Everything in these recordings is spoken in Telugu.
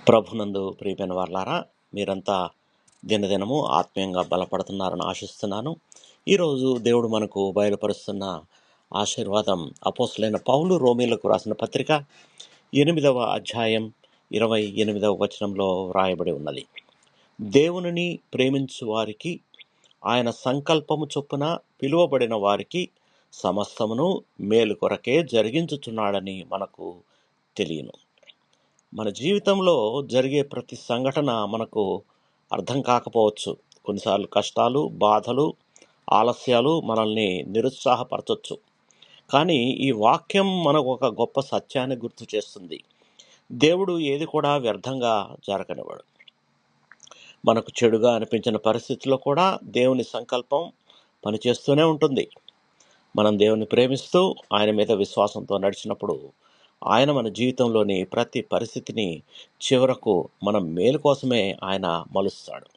ప్రభునందు ప్రియమైన వారలారా, మీరంతా దినదినము ఆత్మీయంగా బలపడుతున్నారని ఆశిస్తున్నాను. ఈరోజు దేవుడు మనకు బయలుపరుస్తున్న ఆశీర్వాదం అపోస్తలుడైన పౌలు రోమీలకు రాసిన పత్రిక 8వ అధ్యాయం 28వ వచనంలో వ్రాయబడి ఉన్నది. దేవునిని ప్రేమించు వారికి ఆయన సంకల్పము చొప్పున పిలువబడిన వారికి సమస్తమును మేలు కొరకే జరిగించుచున్నాడని మనకు తెలియను. మన జీవితంలో జరిగే ప్రతి సంఘటన మనకు అర్థం కాకపోవచ్చు. కొన్నిసార్లు కష్టాలు, బాధలు, ఆలస్యాలు మనల్ని నిరుత్సాహపరచవచ్చు. కానీ ఈ వాక్యం మనకు ఒక గొప్ప సత్యాన్ని గుర్తు చేస్తుంది. దేవుడు ఏది కూడా వ్యర్థంగా జరగనివ్వడు. మనకు చెడుగా అనిపించిన పరిస్థితుల్లో కూడా దేవుని సంకల్పం పనిచేస్తూనే ఉంటుంది. మనం దేవుని ప్రేమిస్తూ ఆయన మీద విశ్వాసంతో నడిచినప్పుడు ఆయన మన జీవితంలోని ప్రతి పరిస్థితిని చివరకు మన మేలు కోసమే ఆయన మలుస్తాడు.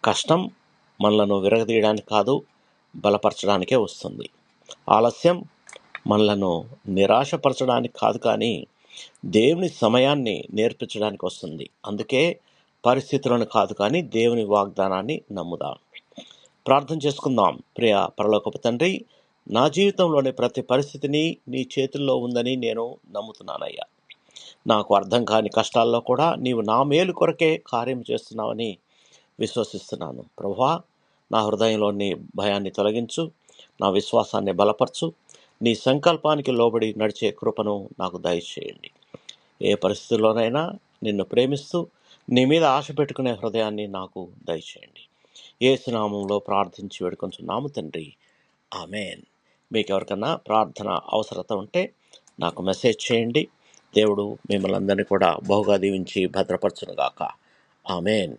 కష్టం మనలను విరగదీయడానికి కాదు, బలపరచడానికే వస్తుంది. ఆలస్యం మనలను నిరాశపరచడానికి కాదు, కానీ దేవుని సమయాన్ని నేర్పించడానికి వస్తుంది. అందుకే పరిస్థితులను కాదు, కానీ దేవుని వాగ్దానాన్ని నమ్ముదాం. ప్రార్థన చేసుకుందాం. ప్రియ పరలోకపు తండ్రి, నా జీవితంలోని ప్రతి పరిస్థితిని నీ చేతుల్లో ఉందని నేను నమ్ముతున్నానయ్యా. నాకు అర్థం కాని కష్టాల్లో కూడా నీవు నా మేలు కొరకే కార్యం చేస్తున్నావని విశ్వసిస్తున్నాను. ప్రభువా, నా హృదయంలోని భయాన్ని తొలగించు, నా విశ్వాసాన్ని బలపరచు, నీ సంకల్పానికి లోబడి నడిచే కృపను నాకు దయచేయండి. ఏ పరిస్థితుల్లోనైనా నిన్ను ప్రేమిస్తూ నీ మీద ఆశ పెట్టుకునే హృదయాన్ని నాకు దయచేయండి. యేసు నామములో ప్రార్థించి వేడుకొంచున్నాము తండ్రి, ఆమెన్. మీకు ఎవరికన్నా ప్రార్థన అవసరత ఉంటే నాకు మెసేజ్ చేయండి. దేవుడు మిమ్మల్ని అందరినీ కూడా బహుగా దీవించి భద్రపరచునుగాక. ఆమెన్.